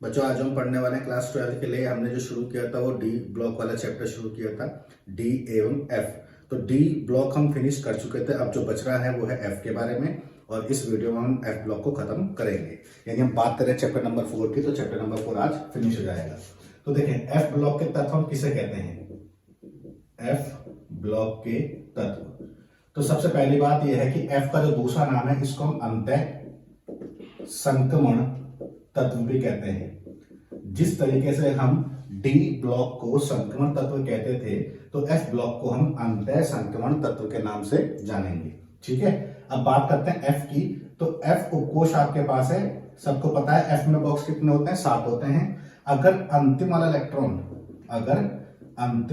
बच्चों आज हम पढ़ने वाले हैं क्लास 12 के लिए। हमने जो शुरू किया था वो डी ब्लॉक वाला चैप्टर शुरू किया था, डी एवं एफ। तो डी ब्लॉक हम फिनिश कर चुके थे। अब जो बच रहा है वो है एफ के बारे में, और इस वीडियो में हम एफ ब्लॉक को खत्म करेंगे। यानी हम बात करें चैप्टर नंबर 4 की, तो चैप्टर नंबर 4 आज फिनिश हो जाएगा। तो देखें एफ ब्लॉक के तत्व हम किसे कहते हैं, एफ ब्लॉक के तत्व। तो सबसे पहली बात यह है कि एफ का जो दूसरा नाम है इसको हम अंतः संक्रमण तत्व भी कहते हैं। जिस तरीके से हम डी ब्लॉक को संक्रमण तत्व कहते थे, तो एफ ब्लॉक को हम अंतः संक्रमण तत्व के नाम से जानेंगे। ठीक है, अब बात करते हैं एफ की। तो एफ उपकोष आपके पास है, सबको पता है एफ में बॉक्स कितने होते हैं, 7 होते हैं। अगर अंतिम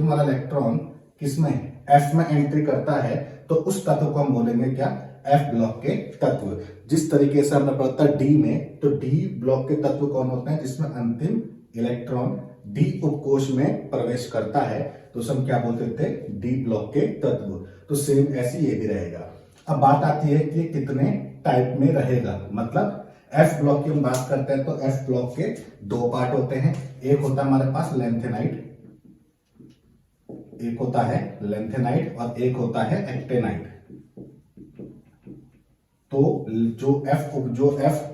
वाला इलेक्ट्रॉन किसमें, एफ में एंट्री करता है, तो उस तत्व को हम बोलेंगे क्या, एफ ब्लॉक के तत्व। जिस तरीके से हमने पढ़ा था डी में, तो डी ब्लॉक के तत्व कौन होते हैं, जिसमें अंतिम इलेक्ट्रॉन डी उपकोष में प्रवेश करता है, तो उसे हम क्या बोलते थे, डी ब्लॉक के तत्व। तो सेम ऐसे ये भी रहेगा। अब बात आती है कि कितने टाइप में रहेगा, मतलब एफ ब्लॉक की हम बात करते हैं तो एफ ब्लॉक के 2 पार्ट होते हैं। एक होता है हमारे पास लेंथेनाइट, एक होता है लेंथेनाइट और एक होता है एक्टेनाइट। तो जो एफ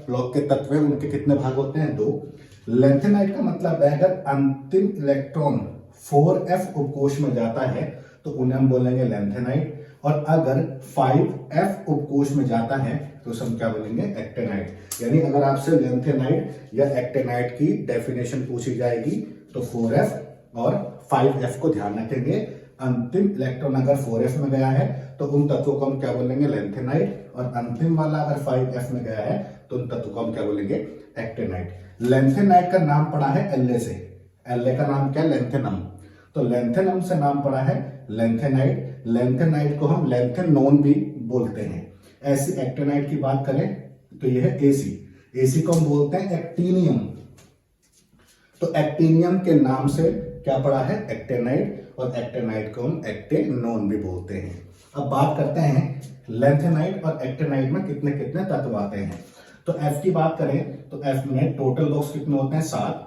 ब्लॉक के तत्व हैं उनके कितने भाग होते हैं, 2। लेंथेनाइट का मतलब है अगर अंतिम इलेक्ट्रॉन 4f उपकोष में जाता है तो उन्हें हम बोलेंगे लेंथेनाइट, और अगर 5f उपकोष में जाता है तो उसे हम क्या बोलेंगे, एक्टेनाइट। यानी अगर आपसे लेंथेनाइट या एक्टेनाइट की डेफिनेशन पूछी जाएगी तो 4f और 5f को ध्यान रखेंगे। अंतिम इलेक्ट्रॉन अगर 4f में गया है तो उन तत्वों को हम क्या बोलेंगे, लेंथेनाइट, और अंतिम वाला अगर 5f में गया है तो उन तत्वों को हम क्या बोलेंगे, एक्टेनाइट। लेंथेनाइट का नाम पड़ा है एलए से, एलए का नाम क्या है, लेंथेनम। तो लेंथेनम से नाम पड़ा है लेंथेनाइट। लेंथेनाइट को हम लेंथेनोन भी बोलते हैं। ऐसी एक्टेनाइट की बात करें तो यह है एसी, एसी को हम बोलते हैं एक्टीनियम। तो एक्टीनियम के नाम से क्या पड़ा है, एक्टेनाइट, और एक्टेनाइट को हम एक्टेनोन भी बोलते हैं। अब बात करते हैं लेंथेनाइट और एक्टेनाइट में कितने कितने तत्व आते हैं। तो एफ की बात करें तो एफ में टोटल बॉक्स कितने होते हैं, 7।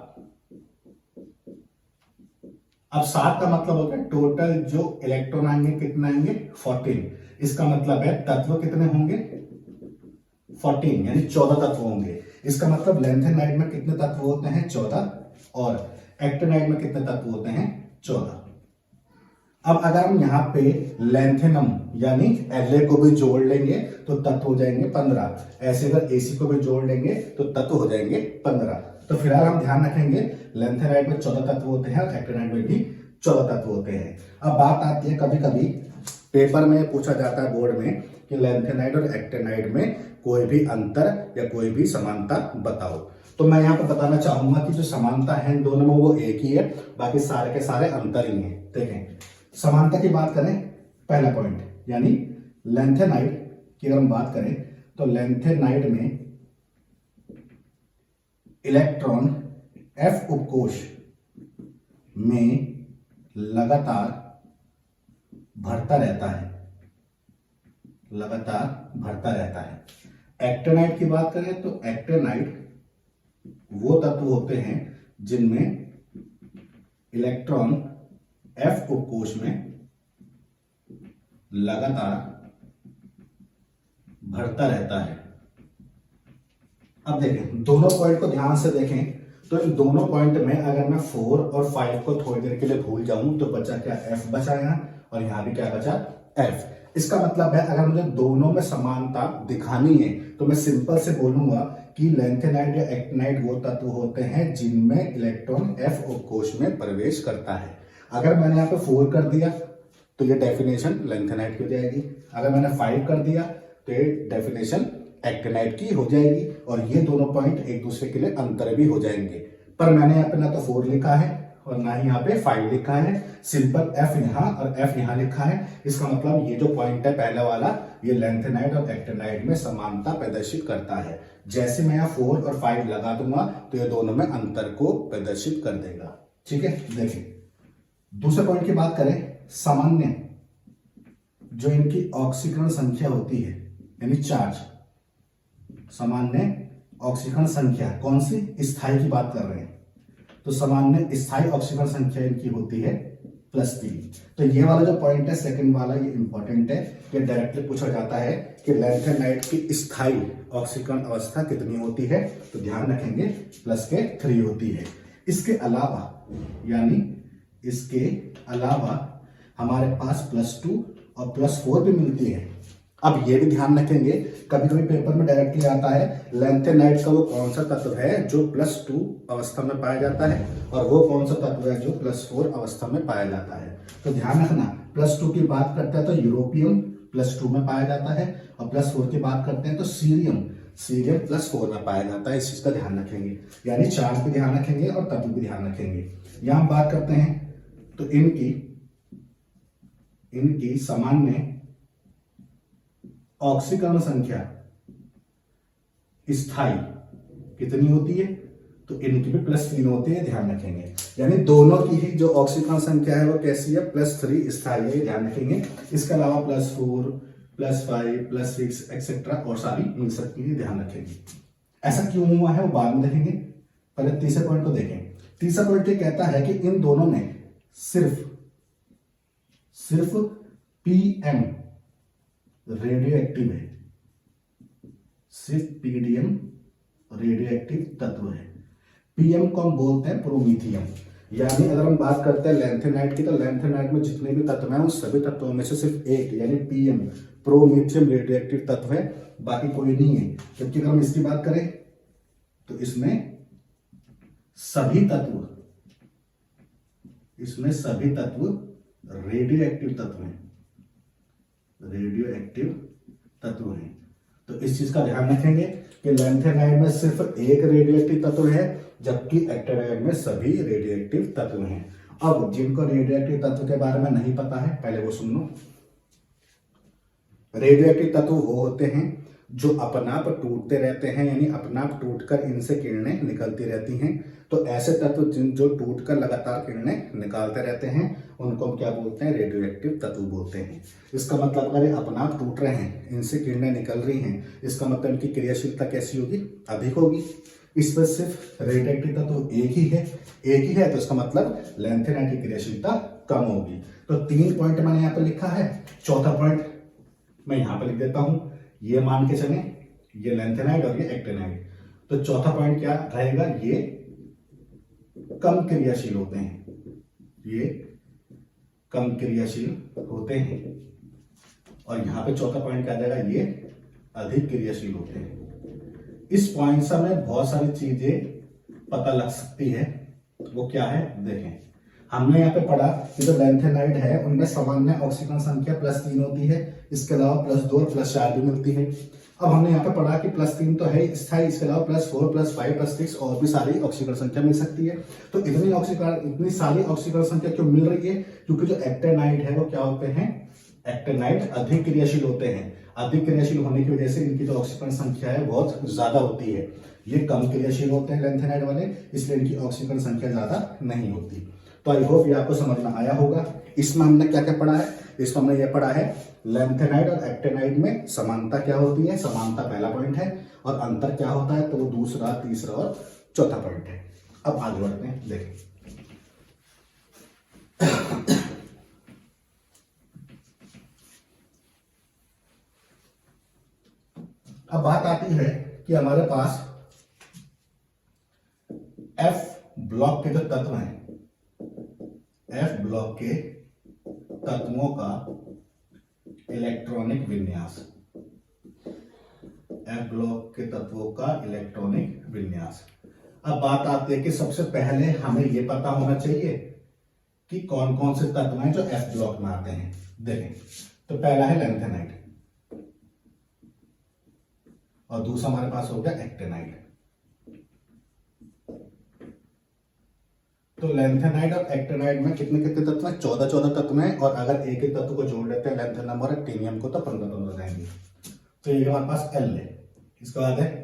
अब 7 का मतलब होता है टोटल जो इलेक्ट्रॉन आएंगे कितने आएंगे, 14। इसका मतलब है तत्व कितने होंगे, 14, यानी 14 तत्व होंगे। इसका मतलब लेंथेनाइट में कितने तत्व होते हैं, 14, और एक्टेनाइट में कितने तत्व होते हैं, 14। अब अगर हम यहाँ पे लेंथेनम यानी एलए को भी जोड़ लेंगे तो तत्व हो जाएंगे 15। ऐसे अगर एसी को भी जोड़ लेंगे तो तत्व हो जाएंगे 15। तो फिलहाल हम ध्यान रखेंगे लेंथेनाइट में 14 तत्व होते हैं और एक्टेनाइट में भी 14 तत्व होते हैं। अब बात आती है, कभी कभी पेपर में पूछा जाता है बोर्ड में कि लेंथेनाइट और एक्टेनाइट में कोई भी अंतर या कोई भी समानता बताओ। तो मैं यहाँ पर बताना चाहूंगा कि जो समानता है इन दोनों में वो एक ही है, बाकी सारे के सारे अंतर ही हैं। देखें समानता की बात करें, पहला पॉइंट यानी लेंथेनाइट की अगर हम बात करें तो लेंथेनाइट में इलेक्ट्रॉन एफ उपकोष में लगातार भरता रहता है, एक्टेनाइट की बात करें तो एक्टेनाइट वो तत्व होते हैं जिनमें इलेक्ट्रॉन एफ उपकोष में लगातार भरता रहता है। अब देखें दोनों पॉइंट को ध्यान से देखें, तो इन दोनों पॉइंट में अगर मैं 4 और 5 को थोड़ी देर के लिए भूल जाऊं तो बचा क्या, एफ बचा यहाँ, और यहां भी क्या बचा, एफ। इसका मतलब है अगर मुझे दोनों में समानता दिखानी है तो मैं सिंपल से बोलूंगा कि लेंथेनाइट या एक्टेनाइट वो तत्व होते हैं जिनमें इलेक्ट्रॉन एफ उपकोष में प्रवेश करता है। अगर मैंने यहाँ पे 4 कर दिया तो ये डेफिनेशन लेंथेनाइट की हो जाएगी, अगर मैंने 5 कर दिया तो ये डेफिनेशन एक्टेनाइट की हो जाएगी, और ये दोनों पॉइंट एक दूसरे के लिए अंतर भी हो जाएंगे। पर मैंने यहाँ पे ना तो 4 लिखा है और ना ही यहाँ पे 5 लिखा है, सिंपल एफ यहाँ और एफ यहाँ लिखा है। इसका मतलब ये जो पॉइंट है पहला वाला, ये लेंथेनाइट और एक्टेनाइट में समानता प्रदर्शित करता है। जैसे मैं यहाँ 4 और 5 लगा दूंगा तो ये दोनों में अंतर को प्रदर्शित कर देगा। ठीक है, देखिए दूसरे पॉइंट की बात करें, सामान्य जो इनकी ऑक्सीकरण संख्या होती है यानी चार्ज, सामान्य ऑक्सीकरण संख्या कौन सी, स्थाई की बात कर रहे हैं, तो सामान्य स्थाई ऑक्सीकरण संख्या इनकी होती है +3। तो ये वाला जो पॉइंट है सेकंड वाला, ये इंपॉर्टेंट है, ये डायरेक्टली पूछा जाता है कि लैंथेनाइड की स्थाई ऑक्सीकरण अवस्था कितनी होती है, तो ध्यान रखेंगे +3 होती है। इसके अलावा यानी इसके अलावा हमारे पास +2 और +4 भी मिलती है। अब ये भी ध्यान रखेंगे, कभी कभी पेपर में डायरेक्टली आता है लैंथेनाइड का वो कौन सा तत्व है जो +2 अवस्था में पाया जाता है और वो कौन सा तत्व है जो +4 अवस्था में पाया जाता है। तो ध्यान रखना, +2 की बात करते हैं तो यूरोपियम +2 में पाया जाता है, और +4 की बात करते हैं तो सीरियम +4 में पाया जाता है। इस चीज का ध्यान रखेंगे, यानी चार्ज भी ध्यान रखेंगे और तत्व भी ध्यान रखेंगे। यहां बात करते हैं तो इनकी सामान्य ऑक्सीकरण संख्या स्थाई कितनी होती है, तो इनकी भी +3 होती है, ध्यान रखेंगे। यानी दोनों की ही जो ऑक्सीकरण संख्या है वो कैसी है, +3 स्थाई है, ध्यान रखेंगे। इसके अलावा +4 +5 +6 एक्सेट्रा और सारी मिल सकती है, ध्यान रखेंगे। ऐसा क्यों हुआ है वो बाद में देखेंगे, पहले तीसरे पॉइंट को देखें। तीसरा पॉइंट ये कहता है कि इन दोनों में सिर्फ PM रेडियो एक्टिव है, सिर्फ पीडीएम रेडियो एक्टिव तत्व है। पीएम को हम बोलते हैं प्रोमीथियम। यानी अगर हम बात करते हैं लैंथेनाइड की, तो लैंथेनाइड में जितने भी तत्व हैं उन सभी तत्वों में से सिर्फ एक यानी पीएम प्रोमीथियम रेडियो एक्टिव तत्व है, बाकी कोई नहीं है। जबकि अगर हम इसकी बात करें तो इसमें सभी तत्व रेडियो एक्टिव तत्व हैं, रेडियो एक्टिव तत्व हैं। तो इस चीज का ध्यान रखेंगे कि लैंथेनाइड में सिर्फ एक रेडियो एक्टिव तत्व है, जबकि एक्टेनाइड में सभी रेडियो एक्टिव तत्व हैं। अब जिनको रेडियो एक्टिव तत्व के बारे में नहीं पता है पहले वो सुन लो। रेडियो एक्टिव तत्व वो होते हैं जो अपना आप टूटते रहते हैं, यानी अपना आप टूटकर इनसे किरणें निकलती रहती हैं। तो ऐसे तत्व जो टूटकर लगातार किरणें निकालते रहते हैं उनको हम क्या बोलते हैं, रेडियो एक्टिव तत्व बोलते हैं। इसका मतलब अगर ये अपना आप टूट रहे हैं, इनसे किरणें निकल रही हैं, इसका मतलब इनकी क्रियाशीलता कैसी होगी, अधिक होगी। इस पर सिर्फ रेडियो एक्टिव तत्व एक ही है, तो इसका मतलब लैंथेनाइड की क्रियाशीलता कम होगी। तो 3 पॉइंट मैंने यहाँ पे लिखा है, चौथा पॉइंट मैं यहाँ पे लिख देता हूं, ये मान के चले ये लैंथेनाइड और ये एक्टेनाइड। तो चौथा पॉइंट क्या रहेगा, ये कम क्रियाशील होते हैं, ये कम क्रियाशील होते हैं। और यहां पे चौथा पॉइंट क्या आ जाएगा, ये अधिक क्रियाशील होते हैं। इस पॉइंट से हमें बहुत सारी चीजें पता लग सकती है, वो क्या है देखें। हमने यहाँ पे पढ़ा कि जो लैंथेनाइड है उनमें सामान्य ऑक्सीकरण संख्या +3 होती है, इसके अलावा +2 और +4 भी मिलती है। अब हमने यहाँ पे पढ़ा कि +3 तो है स्थायी, इसके अलावा +4 +5 +6 और भी सारी ऑक्सीकरण संख्या मिल सकती है। तो इतनी सारी ऑक्सीकरण संख्या क्यों मिल रही है, क्योंकि जो एक्टेनाइड है वो क्या होते हैं, एक्टेनाइड अधिक क्रियाशील होते हैं। अधिक क्रियाशील होने की वजह से इनकी जो ऑक्सीकरण संख्या है बहुत ज्यादा होती है। ये कम क्रियाशील होते हैं लैंथेनाइड वाले, इसलिए इनकी ऑक्सीकरण संख्या ज्यादा नहीं होती। तो आई होप ये आपको समझ में आया होगा। इसमें हमने क्या क्या पढ़ा है, इसमें हमने ये पढ़ा है लैंथेनाइड और एक्टेनाइड में समानता क्या होती है, समानता पहला पॉइंट है, और अंतर क्या होता है तो वो दूसरा, तीसरा और चौथा पॉइंट है। अब आगे बढ़ते हैं, देखें। अब बात आती है कि हमारे पास F ब्लॉक के जो तत्व हैं, F ब्लॉक के तत्वों का इलेक्ट्रॉनिक विन्यास, F ब्लॉक के तत्वों का इलेक्ट्रॉनिक विन्यास। अब बात आती है कि सबसे पहले हमें यह पता होना चाहिए कि कौन कौन से तत्व हैं जो F ब्लॉक में आते हैं। देखें, तो पहला है लैंथेनाइड और दूसरा हमारे पास हो गया एक्टेनाइड। तो लैंथेनाइड और एक्टेनाइड में कितने कितने तत्व हैं, 14 तत्व हैं, और अगर एक एक तत्व को जोड़ लेते हैं लैंथेनम और एक्टिनियम को तो 15 रहेंगे। तो ये हमारे पास L है। इसके बाद है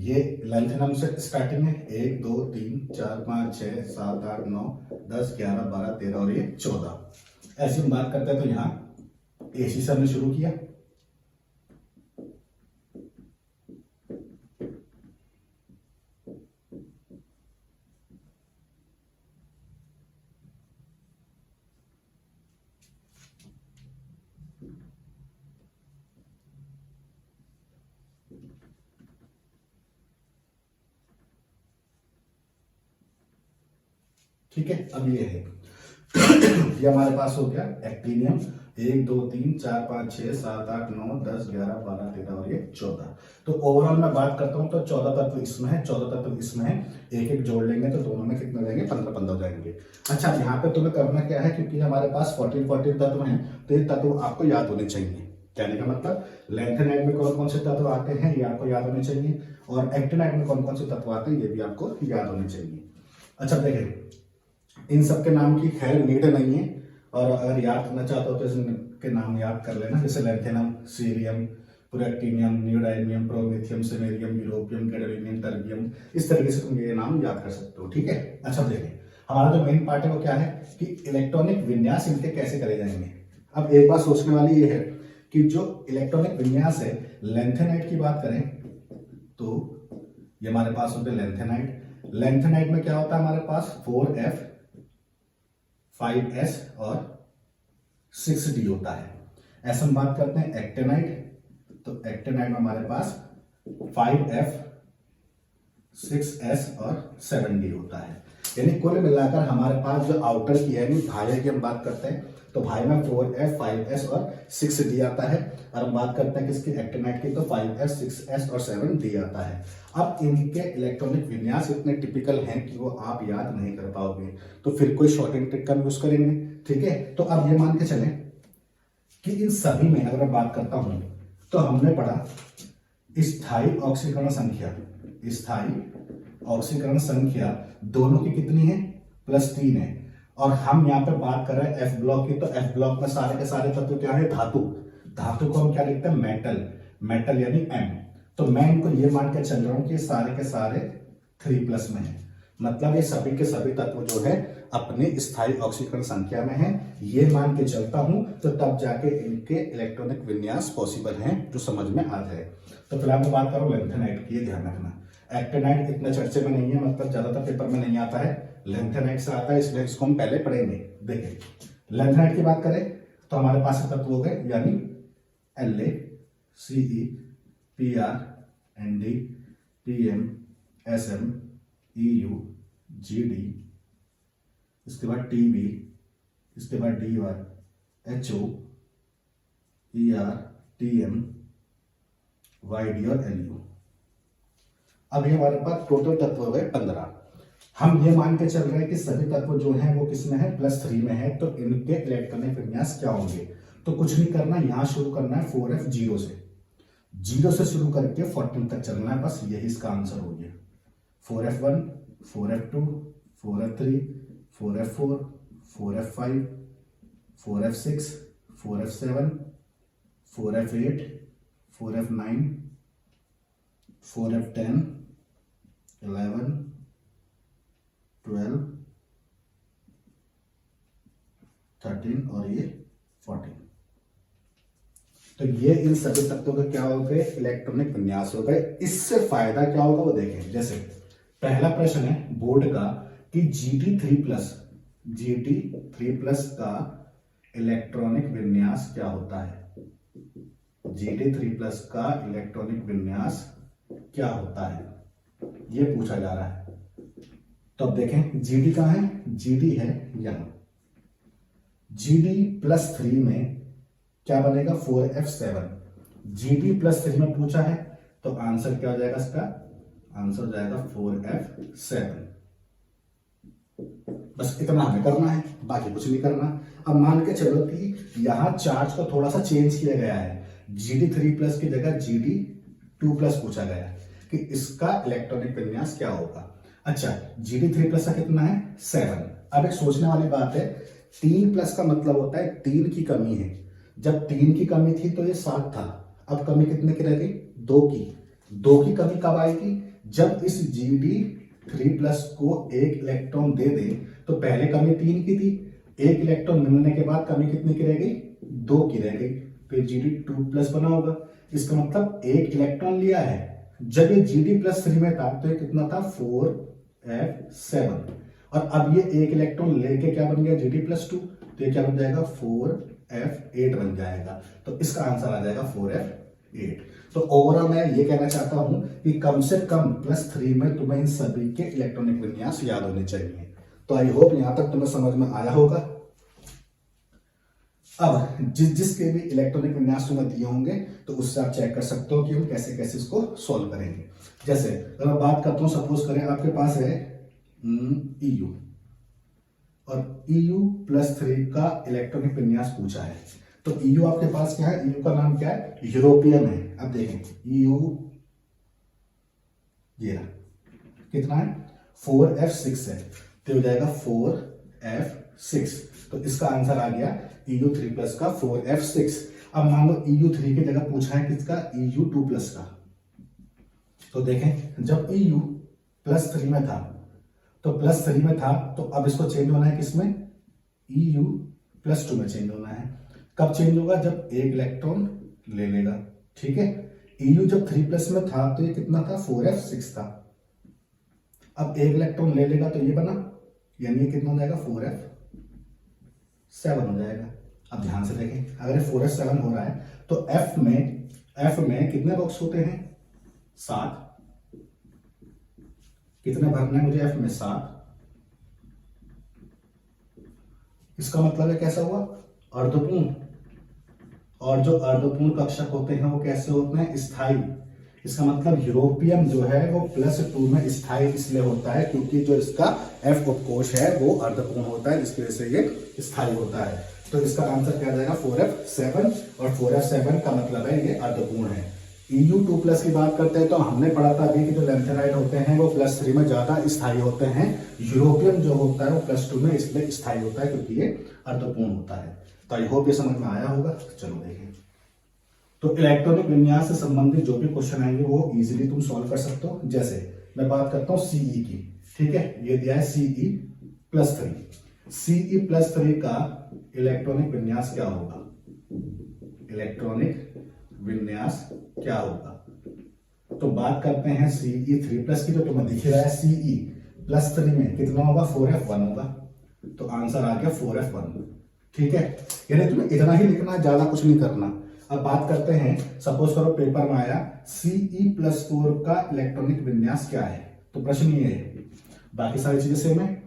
ये लेंथ नंबर से स्टार्टिंग है 1 2 3 4 5 6 7 8 9 10 11 12 13 और ये 14। ऐसी हम बात करते हैं तो यहाँ AC से हमने शुरू किया, ठीक है। अब ये है ये हमारे पास हो गया एक्टिनियम 1 2 3 4 5 6 7 8 9 10 11 12 13 और ये 14। तो ओवरऑल मैं बात करता हूं तो 14 तत्व इसमें है, 14 तत्व इसमें है, एक एक जोड़ लेंगे तो दोनों में कितने जाएंगे 15 15 हो जाएंगे। अच्छा यहाँ पे तुम्हें करना क्या है, क्योंकि हमारे पास 14 तत्व हैं तो ये तत्व आपको याद होने चाहिए। कहने का मतलब लैंथेनाइड में कौन कौन से तत्व आते हैं ये आपको याद होने चाहिए, और एक्टिनाइड में कौन कौन से तत्व आते हैं ये भी आपको याद होने चाहिए। अच्छा देखें, इन सब के नाम की खैर नीड नहीं है, और अगर याद करना चाहते हो तो इनके नाम याद कर लेना, जैसे lanthanum, cerium, protactinium, neodymium, promethium, samarium, europium, gadolinium, terbium, इस तरीके से तुम ये नाम याद कर सकते हो। ठीक है। अच्छा देखें, हमारा जो मेन पार्ट है वो क्या है कि इलेक्ट्रॉनिक विन्यास इनके कैसे करे जाएंगे। अब एक बात सोचने वाली ये है कि जो इलेक्ट्रॉनिक विन्यास है, लैंथेनाइड की बात करें तो ये हमारे पास होते हैं लैंथेनाइड। लैंथेनाइड में क्या होता है हमारे पास 4F 5S और 6D होता है। ऐसा हम बात करते हैं एक्टेनाइड, तो एक्टेनाइड में हमारे पास 5F 6S और 7D होता है। यानी कुल मिलाकर हमारे पास जो आउटर की है भाई की हम बात करते हैं तो भाई में 4F 5S और 6D आता है, और हम बात करते हैं किसकी एक्टेनाइड की तो 5S 6S और 7D आता है। अब इनके इलेक्ट्रॉनिक विन्यास इतने टिपिकल हैं कि वो आप याद नहीं कर पाओगे, तो फिर कोई शॉर्टिंग ट्रिक का यूज करेंगे। ठीक है। तो अब ये मान के चलें कि इन सभी में अगर मैं बात करता हूं तो हमने पढ़ा स्थायी ऑक्सीकरण संख्या, स्थायी ऑक्सीकरण संख्या दोनों की कितनी है +3 है, और हम यहाँ पे बात कर रहे हैं F ब्लॉक की, तो F ब्लॉक में सारे के सारे तत्व क्या है धातु, धातु को हम क्या लिखते हैं मेटल, मेटल यानी M। तो मैं इनको ये मान के चल रहा हूं कि सारे के सारे 3+ में है, मतलब ये सभी के सभी तत्व जो है अपने स्थायी ऑक्सीकरण संख्या में है, ये मान के चलता हूं तो तब जाके इनके इलेक्ट्रॉनिक विन्यास पॉसिबल हैं जो समझ में आ जाए। तो फिलहाल मैं बात करूं लैंथेनाइड की, ध्यान रखना एक्टिनाइड इतने चर्चे में नहीं है, मतलब ज्यादातर पेपर में नहीं आता है, लैंथेनाइड से आता है, इसलिए इसको हम पहले पढ़ेंगे। देखें लैंथेनाइड की बात करें तो हमारे पास तत्व हो गए यानी La Ce Pr Nd Pm Sm Eu Gd, इसके बाद Tb, इसके बाद Dy Ho Er Tm Yd और Lu। अब ये हमारे पास टोटल तत्व हो गए 15। हम ये मान के चल रहे हैं कि सभी तत्व जो हैं वो किसमें है +3 में है, तो इनके इलेक्ट्रॉनिक विन्यास क्या होंगे। तो कुछ नहीं करना, यहां शुरू करना है 4F 0 से, 0 से शुरू करके 14 तक चलना है, बस यही इसका आंसर हो गया। 4F1 4F2 4F3 4F4 4F5 4F6 4F7 4F8 4F9 4F10 11 12 13 और ये 14। तो ये इन सभी तत्वों का क्या हो गए इलेक्ट्रॉनिक विन्यास हो गए। इससे फायदा क्या होगा वो देखें। जैसे पहला प्रश्न है बोर्ड का कि GT3+ का इलेक्ट्रॉनिक विन्यास क्या होता है। GT3+ का इलेक्ट्रॉनिक विन्यास क्या होता है ये पूछा जा रहा है। तो अब देखें GD कहां है, GD है यहां। GD+3 में क्या बनेगा 4F7। GD+3 में पूछा है तो आंसर क्या हो जाएगा, इसका आंसर हो जाएगा 4F7। बस इतना हमें करना है, बाकी कुछ नहीं करना। अब मान के चलो कि यहां चार्ज को थोड़ा सा चेंज किया गया है, GD3+ की जगह GD2+ पूछा गया है कि इसका इलेक्ट्रॉनिक विन्यास क्या होगा। अच्छा GD3+ का कितना है 7। अब एक सोचने वाली बात है, 3+ का मतलब होता है 3 की कमी है। जब 3 की कमी थी तो ये 7 था, अब कमी कितने की रह गई 2 की। 2 की कमी कब आएगी जब इस Gd3+ को एक इलेक्ट्रॉन दे दे तो पहले कमी 3 की थी, एक इलेक्ट्रॉन मिलने के बाद कमी कितनी की रह गई, 2 की रह गई, फिर Gd2+ बना होगा। इसका मतलब एक इलेक्ट्रॉन लिया है। जब ये Gd+3 में था तो ये कितना था, 4f7, और अब ये एक इलेक्ट्रॉन लेके क्या बन गया, Gd+2, तो ये क्या बन जाएगा, 4f8 बन जाएगा। तो इसका आंसर आ जाएगा 4f8। तो ओवरऑल मैं ये कहना चाहता हूं कि कम से कम +3 में तुम्हें इन सभी के इलेक्ट्रॉनिक विन्यास याद होने चाहिए। तो आई होप यहां तक तुम्हें समझ में आया होगा। अब जिसके भी इलेक्ट्रॉनिक विन्यास तुम्हें दिए होंगे तो उससे आप चेक कर सकते हो कि हम कैसे कैसे इसको सॉल्व करेंगे। जैसे अगर मैं बात करता हूं, सपोज करें आपके पास है EU और EU+3 का इलेक्ट्रॉनिक विन्यास पूछा है। तो EU आपके पास क्या है, EU का नाम क्या है, यूरोपियम है। अब देखें EU ये कितना है, 4f6 है, तो हो जाएगा 4f6। तो इसका आंसर आ गया EU3+ का 4f6। अब मान लो EU3 की जगह पूछा है किसका, EU2+ का। तो देखें जब EU+3 में था तो +3 में था, तो अब इसको चेंज होना है किसमें, EU+2 में चेंज होना है। कब चेंज होगा, जब एक इलेक्ट्रॉन ले लेगा। ठीक है, EU जब 3+ में था तो ये कितना था, 4f6 था। अब एक इलेक्ट्रॉन ले लेगा तो ये बना, यानी ये कितना हो जाएगा, 4f7 हो जाएगा। अब ध्यान से देखें, अगर ये 4f7 हो रहा है तो f में कितने बॉक्स होते हैं, 7। कितने भरना है मुझे f में, 7। इसका मतलब है कैसा हुआ, अर्धपूर्ण। और जो अर्धपूर्ण कक्षक होते हैं वो कैसे होते हैं, स्थायी। इसका मतलब यूरोपियम जो है वो +2 में स्थायी इसलिए होता है क्योंकि जो इसका f उपकोष है वो अर्धपूर्ण होता है, जिसकी वजह से ये स्थायी होता है। तो इसका आंसर क्या जाएगा, 4f7, और 4f7 का मतलब है ये अर्धपूर्ण है। EU2+ की बात करते हैं तो हमने पढ़ा था अभी कि जो लैंथेनाइड होते हैं वो +3 में ज्यादा स्थायी होते हैं। यूरोपियम जो होता है वो +2 में इसलिए स्थायी होता है क्योंकि ये अर्धपूर्ण होता है। तो आई होप ये समझ में आया होगा। चलो देखें, तो इलेक्ट्रॉनिक विन्यास से संबंधित जो भी क्वेश्चन आएंगे वो इजीली तुम सॉल्व कर सकते हो। जैसे मैं बात करता हूं CE की, ठीक है, ये दिया है CE+3। CE+3 का इलेक्ट्रॉनिक विन्यास क्या होगा, इलेक्ट्रॉनिक विन्यास क्या होगा। तो बात करते हैं CE3+ की, जो तुम्हें दिख रहा है CE+3 में कितना होगा, 4f1 होगा। तो आंसर आ गया 4f1। ठीक है, यानी तुम्हें इतना ही लिखना है, ज्यादा कुछ नहीं करना। अब बात करते हैं, सपोज करो पेपर में आया Ce+4 का इलेक्ट्रॉनिक विन्यास क्या है, तो प्रश्न ये है, बाकी सारी चीजें सेम है,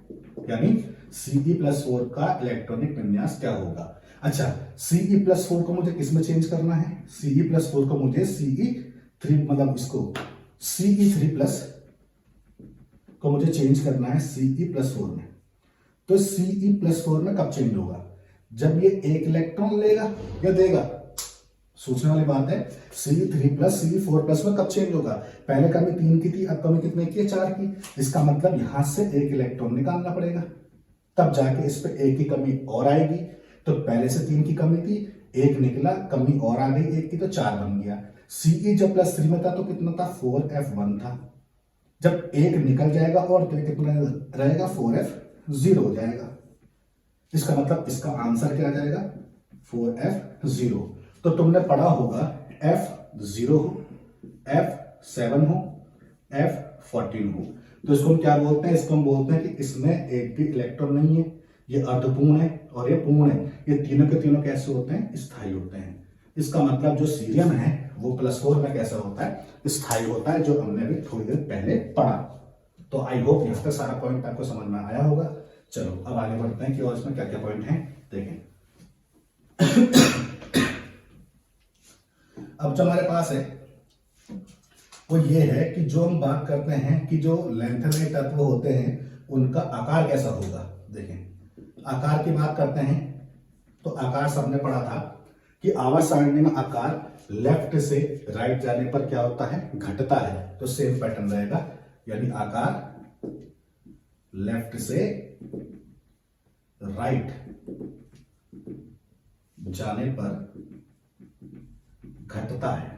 यानी Ce+4 का इलेक्ट्रॉनिक विन्यास क्या होगा। अच्छा, Ce+4 को मुझे किसमें चेंज करना है, Ce+4 को मुझे Ce3 मतलब इसको Ce3+ को मुझे चेंज करना है Ce+4 में। तो Ce+4 में कब चेंज होगा, जब ये एक इलेक्ट्रॉन लेगा या देगा। सोचने वाली बात है, Ce3+ Ce4+ में कब चेंज होगा, पहले कमी 3 की थी, अब कमी कितने की है, 4 की। इसका मतलब यहां से एक इलेक्ट्रॉन निकालना पड़ेगा, तब जाके इस पे एक की कमी और आएगी। तो पहले से 3 की कमी थी, एक निकला, कमी और आ गई एक की, तो 4 बन गया। Ce जब +3 में था तो कितना था, 4f1 था। जब एक निकल जाएगा और तो कितना रहेगा, 4f0 हो जाएगा। इसका मतलब इसका आंसर क्या आ जाएगा, 4f0। तो तुमने पढ़ा होगा f0 हो, f7 हो, f14 हो, तो इसको हम क्या बोलते हैं, इसको हम बोलते हैं कि इसमें एक भी इलेक्ट्रॉन नहीं है, ये अर्धपूर्ण है और ये पूर्ण है। ये तीनों के तीनों कैसे होते हैं, स्थायी होते हैं। इसका मतलब जो सीरियम है वो +4 में कैसा होता है, स्थायी होता है, जो हमने भी थोड़ी देर पहले पढ़ा। तो आई होप यहाँ तक सारा पॉइंट आपको समझ में आया होगा। चलो अब आगे बढ़ते हैं कि और इसमें क्या क्या पॉइंट हैं, देखें। अब जो हमारे पास है वो ये है कि जो हम बात करते हैं कि जो लैंथेनाइड तत्व होते हैं उनका आकार कैसा होगा। देखें, आकार की बात करते हैं तो आकार सबने पढ़ा था कि आवर्त सारणी में आकार लेफ्ट से राइट जाने पर क्या होता है, घटता है। तो सेम पैटर्न रहेगा, यानी आकार लेफ्ट से राइट जाने पर घटता है।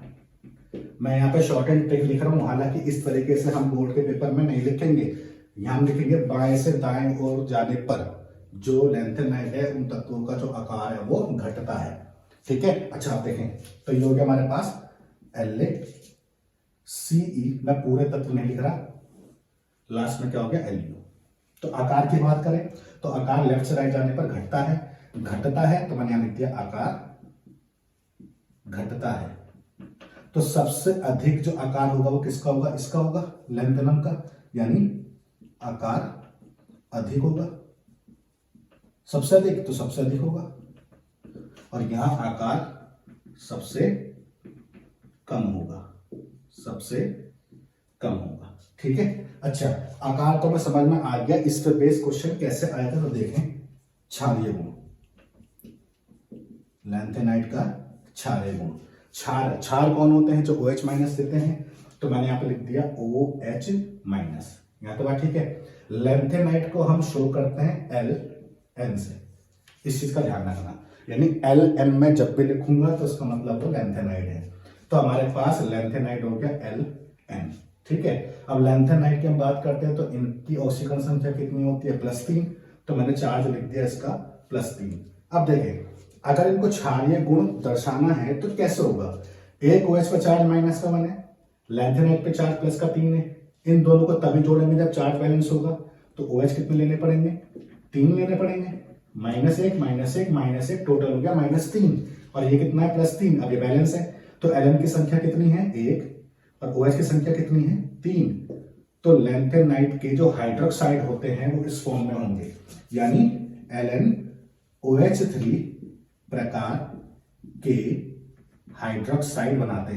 मैं यहाँ पे शॉर्ट एंड ट्रिक लिख रहा हूँ, हालांकि इस तरीके से हम बोर्ड के पेपर में नहीं लिखेंगे। यहाँ हम लिखेंगे बाएं से दाएं ओर जाने पर जो लेंथेनाइड है उन तत्वों का जो आकार है वो घटता है। ठीक है, अच्छा आप देखें तो ये हो गया हमारे पास LaCe, मैं पूरे तत्व नहीं लिख रहा, लास्ट में क्या हो गया Lu। तो आकार की बात करें तो आकार लेफ्ट से राइट जाने पर घटता है, तो मैंने यहां लिख दिया आकार घटता है। तो सबसे अधिक जो आकार होगा वो किसका होगा, इसका होगा, लेंथेनम का, यानी आकार अधिक होगा। सबसे अधिक तो सबसे अधिक होगा, और यहां आकार सबसे कम होगा, सबसे कम होगा। ठीक है, अच्छा आकार तो मैं समझ में आ गया, इस पे बेस क्वेश्चन कैसे आया था तो देखें। क्षारीय गुण, लेंथेनाइड का क्षारीय गुण। क्षार कौन होते हैं, जो OH माइनस देते हैं, तो मैंने यहां पे लिख दिया OH माइनस। यहां तो बात ठीक है। लेंथेनाइड को हम शो करते हैं LN से, इस चीज का ध्यान रखना, यानी LN में जब भी लिखूंगा तो इसका मतलब तो लेंथेनाइड है। तो हमारे पास लेंथेनाइड हो गया LN। ठीक है, अब लेंथेनाइड की हम बात करते हैं तो इनकी ऑक्सीकरण संख्या कितनी होती है, +3, तो मैंने चार्ज लिख दिया इसका +3। अब देखें अगर इनको क्षारीय गुण दर्शाना है तो कैसे होगा, एक OH पे चार्ज माइनस का 1 है, लेंथेनाइड पे चार्ज प्लस का 3 है, इन दोनों को तभी जोड़ेंगे जब चार्ज बैलेंस होगा। तो OH कितने लेने पड़ेंगे, 3 लेने पड़ेंगे, -1 -1 टोटल हो गया -3, और ये कितना है +3। अब ये बैलेंस है, तो Ln की संख्या कितनी है 1, और OH की संख्या कितनी है 3। तो लेंथेनाइड के जो हाइड्रोक्साइड होते हैं वो इस फॉर्म में होंगे, यानी LnOH3 प्रकार के हाइड्रोक्साइड बनाते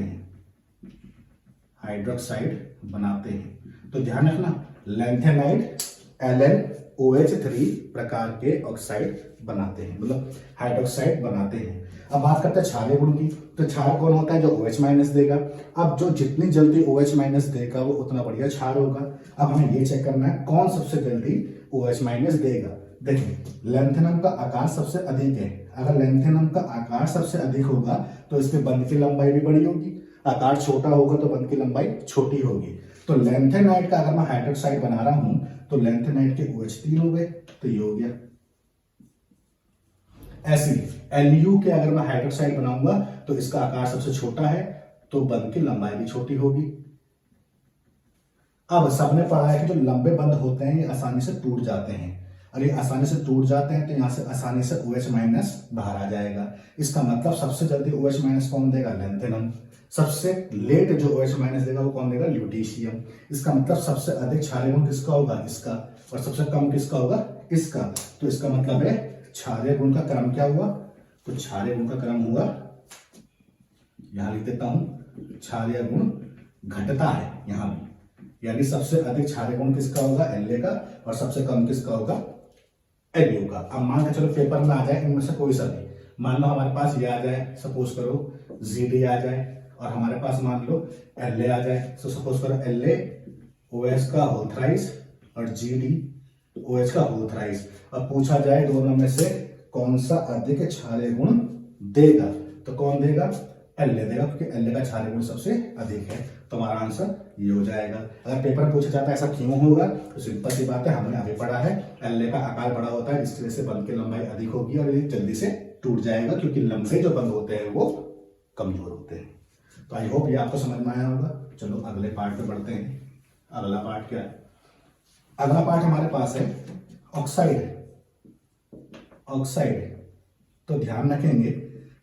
हैं। तो ध्यान रखना, लेंथेनाइड LnOH3 प्रकार के ऑक्साइड बनाते हैं, मतलब हाइड्रोक्साइड बनाते हैं। अब बात करते हैं क्षारीय गुण की, तो क्षार कौन होता है, जो OH माइनस देगा। अब जो जितनी जल्दी OH माइनस देगा वो उतना बढ़िया क्षार होगा। अब हमें ये चेक करना है कौन सबसे जल्दी OH माइनस देगा। देखिए लेंथेनम का आकार सबसे अधिक है, अगर लेंथेनम का आकार सबसे अधिक होगा तो इसके बंध की लंबाई भी बड़ी होगी, आकार छोटा होगा तो बंध की लंबाई छोटी होगी। तो लेंथेनाइड का अगर मैं हाइड्रोक्साइड बना रहा हूं तो लेंथेनाइड के OH 3 हो गए, तो ये हो गया। ऐसी Lu के अगर मैं हाइड्रोक्साइड बनाऊंगा तो इसका आकार सबसे छोटा है, तो बंध की लंबाई भी छोटी होगी। अब सबने पढ़ा है कि जो लंबे बंध होते हैं ये आसानी से टूट जाते हैं, और ये आसानी से टूट जाते हैं तो यहां से आसानी से OH माइनस बाहर आ जाएगा। इसका मतलब सबसे जल्दी OH माइनस कौन देगा, लेंथेनम। सबसे लेट जो OH माइनस देगा वो कौन देगा, ल्यूटीशियम। इसका मतलब सबसे अधिक क्षारीय गुण किसका होगा, इसका, और सबसे कम किसका होगा, इसका। तो इसका मतलब है क्षारीय गुण का क्रम क्या हुआ, तो क्षारीय गुण का क्रम हुआ, यहां लिख देता हूं, क्षारीय गुण घटता है यहां भी, यानी सबसे अधिक क्षारीय गुण किसका होगा, La का, और सबसे कम किसका होगा, Lu का। अब मान के चलो पेपर में आ जाए इनमें से कोई सा भी, मान लो हमारे पास ये आ जाए, सपोज करो Gd आ जाए, और हमारे पास मान लो La आ जाए, तो सपोज करो LaOH का होल थ्राइस और GdOH का होल थ्राइस। अब पूछा जाए दोनों में से कौन सा अधिक क्षारीय गुण देगा, तो कौन देगा, La देगा, क्योंकि La का क्षारीय गुण सबसे अधिक है। तो हमारा आंसर ये हो जाएगा। अगर पेपर में पूछा जाता है ऐसा क्यों होगा, तो सिंपल सी बात है, हमने अभी पढ़ा है La का आकार बड़ा होता है, जिसकी वजह से बंध की लंबाई अधिक होगी और ये जल्दी से टूट जाएगा, क्योंकि लंबे जो बंध होते हैं वो कमजोर होते हैं। तो आई होप ये आपको समझ में आया होगा। चलो अगले पार्ट पे बढ़ते हैं। अगला पार्ट क्या है, अगला पार्ट हमारे पास है ऑक्साइड। तो ध्यान रखेंगे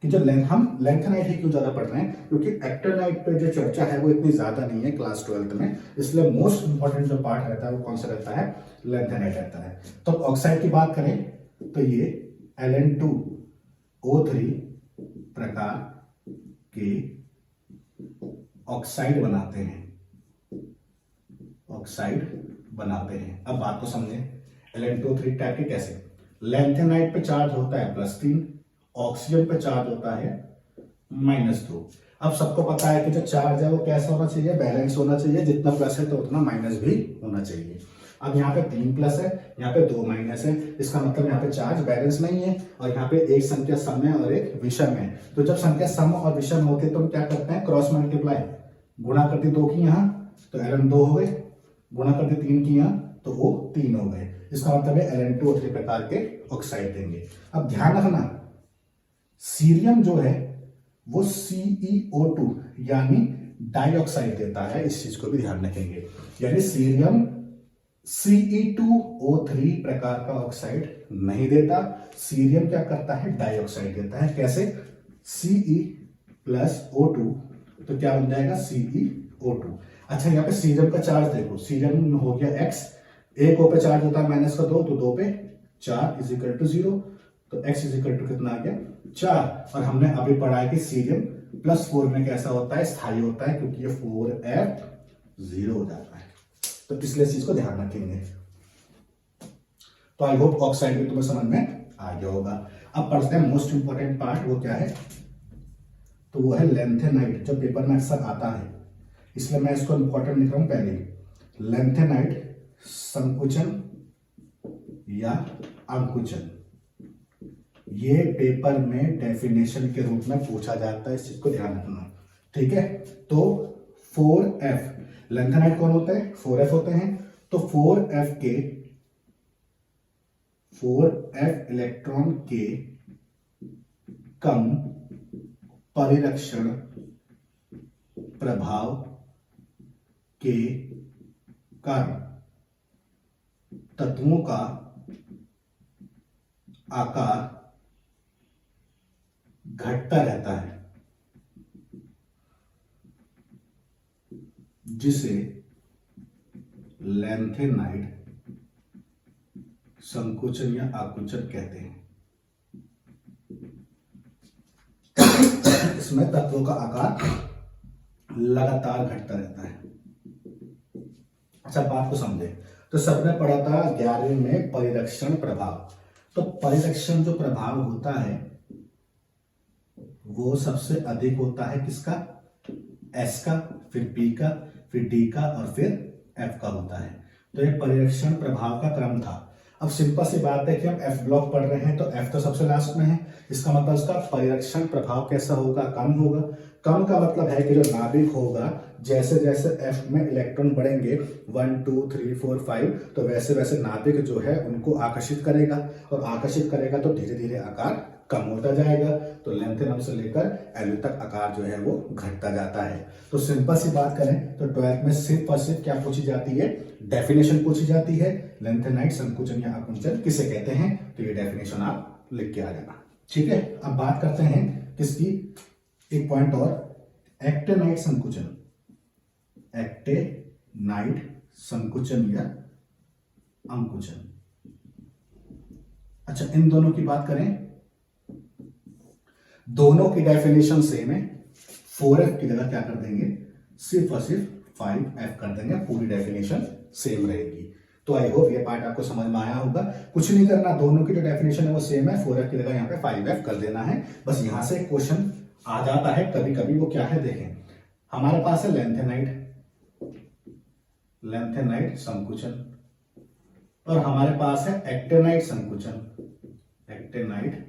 कि जो हम लेंथेनाइड ही क्यों ज्यादा पढ़ रहे हैं, क्योंकि एक्टिनाइड पे जो चर्चा है वो इतनी ज्यादा नहीं है क्लास 12th में, इसलिए मोस्ट इंपॉर्टेंट जो पार्ट रहता है वो कौन सा रहता है, लेंथेनाइड रहता है। तो ऑक्साइड की बात करें तो ये Ln2O3 प्रकार के ऑक्साइड बनाते हैं। अब बात को समझें, Ln2O3 टाइप के कैसे, लेंथेनाइड पे चार्ज होता है +3, ऑक्सीजन पे चार्ज होता है -2। अब सबको पता है कि जो चार्ज है वो कैसा होना चाहिए, बैलेंस होना चाहिए, जितना प्लस है तो उतना माइनस भी होना चाहिए। अब यहाँ पे 3 प्लस है, यहाँ पे 2 माइनस है, इसका मतलब यहाँ पे चार्ज बैलेंस नहीं है, और यहाँ पे एक संख्या सम है और एक विषम है। तो जब संख्या सम और विषम होती है तो हम क्या करते हैं, क्रॉस मल्टीप्लाई, गुणा कर दी 2 की यहाँ तो Ln 2 हो गए, गुणा कर दी 3 की यहाँ तो वो 3 हो गए। इसका मतलब है Ln2O3 प्रकार के ऑक्साइड देंगे। अब ध्यान रखना सीरियम जो है वो CeO2 यानी डाइऑक्साइड देता है, इस चीज को भी ध्यान रखेंगे। यानी सीरियम Ce2O3 प्रकार का ऑक्साइड नहीं देता, सीरियम क्या करता है, डाइऑक्साइड देता है। कैसे, Ce+O2 तो क्या बन जाएगा CeO2। अच्छा यहाँ पे सीरियम का चार्ज देखो, सीरियम हो गया X, एक O पे चार्ज होता है -2 तो 2 पे 4 = 0, तो X = कितना आ गया 4। और हमने अभी पढ़ा है कि सीरियम +4 में कैसा होता है, स्थायी होता है, क्योंकि ये 4F0 हो जाता है, तो इसलिए इस चीज को ध्यान रखेंगे। तो आई होप ऑक्साइड भी तुम्हें समझ में आ गया होगा। अब पढ़ते हैं मोस्ट इंपॉर्टेंट पार्ट, वो क्या है, तो वो है लैंथेनाइट, जो पेपर में अक्सर आता है, इसलिए मैं इसको इंपॉर्टेंट लिख रहा हूं पहले। लैंथेनाइट संकुचन या अंकुचन, ये पेपर में डेफिनेशन के रूप में पूछा जाता है, इस चीज को ध्यान रखना, ठीक है। तो 4F, लैंथेनाइट कौन होता है, 4F होते हैं, तो 4F इलेक्ट्रॉन के कम परिरक्षण प्रभाव के कारण तत्वों का आकार घटता रहता है, जिसे लैंथेनाइट संकुचन या आकुंचन कहते हैं। इसमें तत्वों का आकार लगातार घटता रहता है। अच्छा बात को समझे, तो सबने पढ़ा था 11वीं में परिरक्षण प्रभाव। तो परिरक्षण जो प्रभाव होता है वो सबसे अधिक होता है किसका, S का, फिर P का, फिर D का और फिर F का होता है। तो ये परिरक्षण प्रभाव का क्रम था। अब सिंपल सी बात है कि हम F ब्लॉक पढ़ रहे हैं तो F तो सबसे लास्ट में है, इसका मतलब उसका परिरक्षण प्रभाव कैसा होगा, कम होगा। कम का मतलब है कि जो नाभिक होगा, जैसे जैसे F में इलेक्ट्रॉन बढ़ेंगे 1 2 3 4 5, तो वैसे वैसे नाभिक जो है उनको आकर्षित करेगा, और आकर्षित करेगा तो धीरे धीरे आकार कम होता जाएगा। तो लेंथेनम से लेकर एल तक आकार जो है वो घटता जाता है। तो सिंपल सी बात करें तो 12th में सिर्फ और सिर्फ क्या पूछी जाती है, डेफिनेशन पूछी जाती है। लेंथेनाइट संकुचन या आकुंचन किसे कहते हैं, तो ये डेफिनेशन आप लिख के आ जाना, ठीक है। अब बात करते हैं किसकी, एक पॉइंट और, एक्टेनाइट संकुचन। एक्टेनाइट संकुचन या अंकुचन। अच्छा इन दोनों की बात करें, दोनों की डेफिनेशन सेम है। 4F की जगह क्या कर देंगे, सिर्फ और सिर्फ 5F कर देंगे, पूरी डेफिनेशन सेम रहेगी। तो आई होप ये पार्ट आपको समझ में आया होगा। कुछ नहीं करना, दोनों की जो डेफिनेशन है वो सेम है, 4F की जगह यहाँ पे 5F कर देना है। बस यहां से क्वेश्चन आ जाता है कभी कभी, वो क्या है देखें। हमारे पास है लेंथेनाइट संकुचन, और हमारे पास है एक्टेनाइट संकुचन। एक्टेनाइट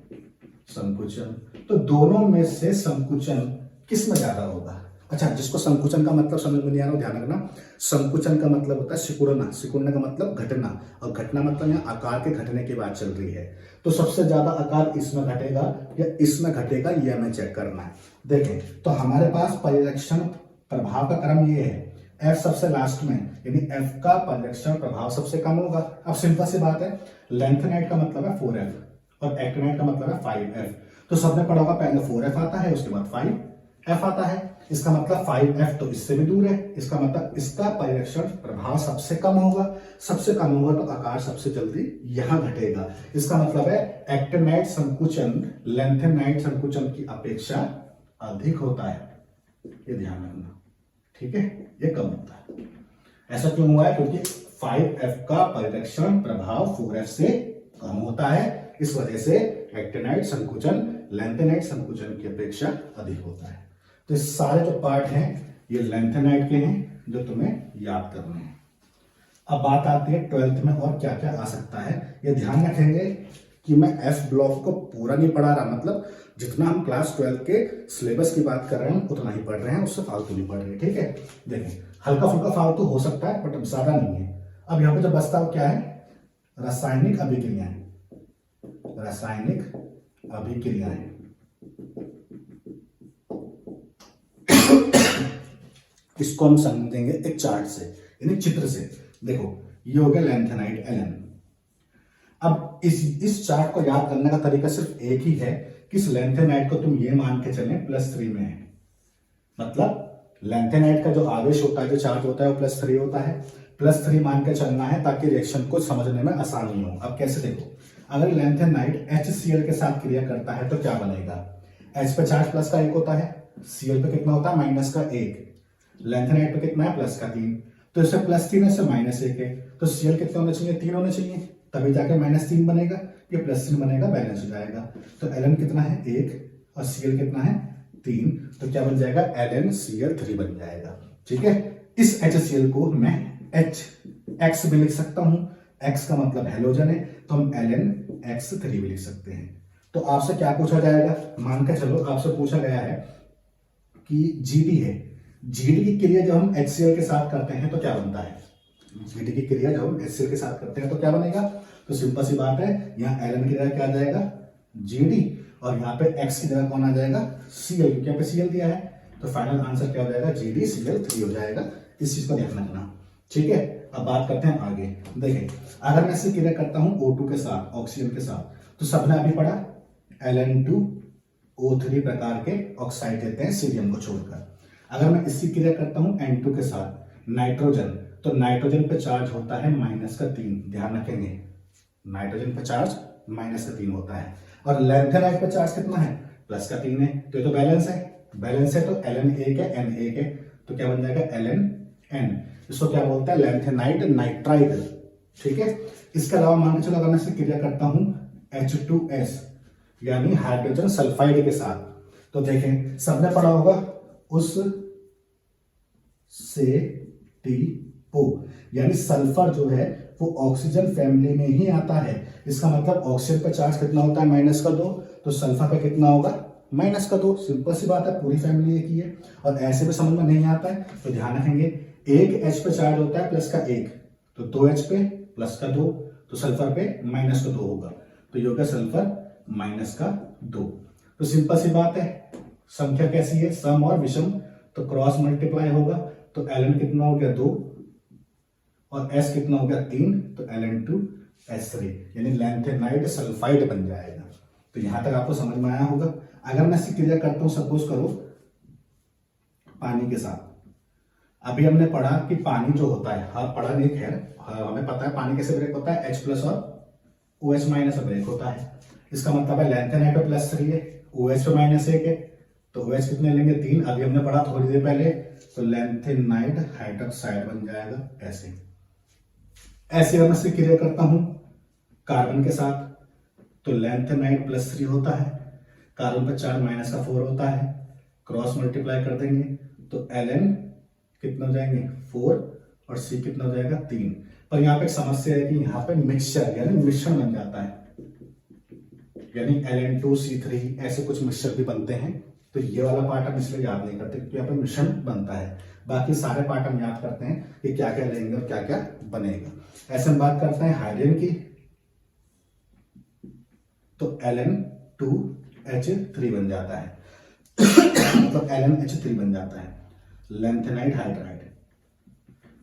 संकुचन, तो दोनों में से संकुचन किस में ज्यादा होगा। अच्छा जिसको संकुचन का मतलब समझ में नहीं आ रहा, ध्यान रखना, संकुचन का मतलब होता है सिकुड़ना, सिकुड़ने का मतलब घटना, और घटना मतलब यहाँ आकार के घटने की बात चल रही है। तो सबसे ज्यादा आकार इसमें घटेगा या इसमें घटेगा, ये हमें चेक करना है। देखें तो हमारे पास परिरक्षण प्रभाव का क्रम ये है, F सबसे लास्ट में, यानी F का परिरक्षण प्रभाव सबसे कम होगा। अब सिंपल सी बात है, लेंथेनाइट का मतलब है 4F और एक्टेनाइट का मतलब है 5F। तो सबने पढ़ा होगा पहले 4F आता है, उसके बाद 5F आता है। इसका मतलब 5F तो इससे भी दूर है, इसका मतलब इसका परिरक्षण प्रभाव सबसे कम होगा। सबसे कम होगा तो आकार सबसे जल्दी यहां घटेगा। इसका मतलब है एक्टेनाइट संकुचन लेंथेनाइट संकुचन की अपेक्षा अधिक होता है, ये ध्यान रखना, ठीक है, ये कम होता है। ऐसा क्यों हुआ है, क्योंकि 5F का परिरक्षण प्रभाव 4F से कम होता है, इस वजह से एक्टेनाइट संकुचन लेंथेनाइट संकुचन की अपेक्षा अधिक होता है। तो ये सारे जो पार्ट हैं ये लेंथेनाइट के हैं जो तुम्हें याद करने हैं। अब बात आती है 12th में और क्या क्या आ सकता है। ये ध्यान रखेंगे कि मैं F ब्लॉक को पूरा नहीं पढ़ा रहा, मतलब जितना हम क्लास 12 के सिलेबस की बात कर रहे हैं उतना ही पढ़ रहे हैं, उससे फालतू नहीं पढ़ रहे। ठीक है, देखिए हल्का फुल्का फालतू हो सकता है बट ज्यादा नहीं है। अब यहाँ पे जो बचता है क्या है, रासायनिक अभिक्रियाएं। रासायनिक अभिक्रियाएं इसको हम समझेंगे एक चार्ट से, यानी चित्र से। देखो ये हो गया लैंथेनाइट Ln। अब इस चार्ट को याद करने का तरीका सिर्फ एक ही है कि इस लैंथेनाइट को तुम ये मान के चले +3 में है। मतलब लैंथेनाइट का जो आवेश होता है, जो चार्ज होता है वो +3 होता है। +3 मान के चलना है ताकि रिएक्शन को समझने में आसानी हो। अब कैसे, देखो अगर लैंथेनाइट HCl के साथ क्रिया करता है तो क्या बनेगा, H पे चार्ज +1 होता है, Cl पे कितना होता है -1, लैंथेनाइट पे कितना है +3, तो इससे +3 है, इससे -1 है, तो Cl कितने होने चाहिए, 3 होने चाहिए, तभी जाके -3 बनेगा, ये +3 बनेगा, बैलेंस हो जाएगा। तो Ln कितना है 1 और Cl कितना है 3, तो क्या बन जाएगा LnCl3 बन जाएगा। ठीक है, इस HCl को मैं HX भी लिख सकता हूं, X का मतलब हेलोजन है, तो हम LnX3 भी लिख सकते हैं। तो आपसे क्या पूछा जाएगा, मान के चलो आपसे पूछा गया है कि GD है, GD की क्रिया जब हम HCl के साथ करते हैं तो क्या बनता है, GD की क्रिया जब हम HCl के साथ करते हैं तो क्या बनेगा, तो सिंपल सी बात है, यहाँ Ln की जगह क्या आ जाएगा GD और यहाँ पे X की जगह कौन आ जाएगा Cl, क्योंकि यहाँ पे Cl दिया है, तो फाइनल आंसर क्या हो जाएगा GdCl3 हो जाएगा। इस चीज को ध्यान रखना। ठीक है, अब बात करते हैं आगे। देखिए अगर मैं इससे क्रिया करता हूं O2 के साथ, ऑक्सीजन के साथ, तो सबने अभी पढ़ा Ln2O3 प्रकार के ऑक्साइड देते हैं सीरियम को छोड़कर। अगर मैं इसकी क्रिया करता हूं N2 के साथ नाइट्रोजन, तो नाइट्रोजन पे चार्ज होता है -3, ध्यान रखेंगे नाइट्रोजन पे चार्ज -3 होता है, और लैंथेनाइट पे चार्ज कितना है +3 है, तो ये तो बैलेंस है, बैलेंस है तो Ln 1 है N 1 है, तो क्या बन जाएगा Ln N। इसको क्या बोलता है लैंथेनाइट नाइट्राइड। ठीक है, इसके अलावा मान के चलो अगर मैं इससे क्रिया करता हूं H2S यानी हाइड्रोजन सल्फाइड के साथ, तो देखें सबने पढ़ा होगा उस से टी-ओ, यानी सल्फर जो है वो ऑक्सीजन फैमिली में ही आता है। इसका मतलब ऑक्सीजन पे चार्ज कितना होता है -2, तो सल्फर पे कितना होगा -2। सिंपल सी बात है, पूरी फैमिली एक ही है। और ऐसे भी समझ में नहीं आता है तो ध्यान रखेंगे, एक H पे चार्ज होता है +1, तो 2H पे +2, तो सल्फर पे -2 होगा, तो ये होगा सल्फर -2। तो सिंपल सी बात है, संख्या कैसी है सम और विषम, तो क्रॉस मल्टीप्लाई होगा, तो Ln कितना हो गया 2 और S कितना हो गया 3, तो Ln2S3 यानी लैंथेनाइट सल्फाइड बन जाएगा। तो यहां तक आपको समझ में आया होगा। अगर मैं इसकी क्रिया करता हूं, सपोज करो पानी के साथ, अभी हमने पढ़ा कि पानी जो होता है, हाँ पढ़ा नहीं खैर, हमें पता है पानी कैसे ब्रेक होता है, H+ और OH- से ब्रेक होता है। इसका मतलब है लैंथेनाइट पे +3 है, OH पे -1 है, तो OH कितने लेंगे 3, अभी हमने पढ़ा थोड़ी देर पहले, तो लैंथेनाइट हाइड्रोक्साइड बन जाएगा। ऐसे ऐसे अगर मैं इसकी क्रिया करता हूं कार्बन के साथ, तो लैंथेनाइट +3 होता है, कार्बन पर चार्ज -4 होता है, क्रॉस मल्टीप्लाई कर देंगे तो Ln कितना हो जाएंगे 4 और C कितना हो जाएगा 3। पर यहाँ पे एक समस्या है कि यहाँ पे मिक्सचर यानी मिश्रण बन जाता है, यानी Ln2C3 ऐसे कुछ मिक्सचर भी बनते हैं, तो ये वाला पार्ट हम इसलिए याद नहीं करते क्योंकि यहाँ पे मिश्रण बनता है। बाकी सारे पार्ट हम याद करते हैं कि क्या क्या लेंगे और क्या क्या बनेगा। ऐसे हम बात करते हैं हाइड्रोजन की, तो Ln2H3 बन जाता है तो LnH3 बन जाता है, लैंथेनाइट हाइड्राइड।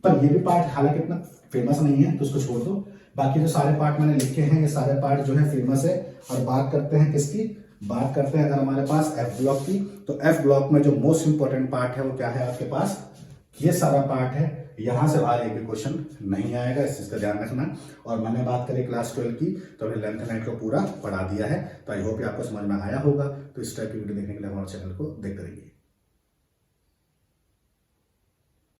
पर ये भी पार्ट हालांकि इतना फेमस नहीं है तो उसको छोड़ दो, बाकी जो सारे पार्ट मैंने लिखे हैं ये सारे पार्ट जो है फेमस है। और बात करते हैं किसकी, बात करते हैं अगर हमारे पास F ब्लॉक की, तो F ब्लॉक में जो मोस्ट इंपॉर्टेंट पार्ट है वो क्या है आपके पास, ये सारा पार्ट है। यहां से बाहर एक भी क्वेश्चन नहीं आएगा, इस चीज का ध्यान रखना। और मैंने बात करी क्लास 12 की, तो हमने लैंथेनाइट को पूरा पढ़ा दिया है। तो आई होप आपको समझ में आया होगा। तो इस टाइप की वीडियो देखने के लिए हमारे चैनल को देखते रहिए।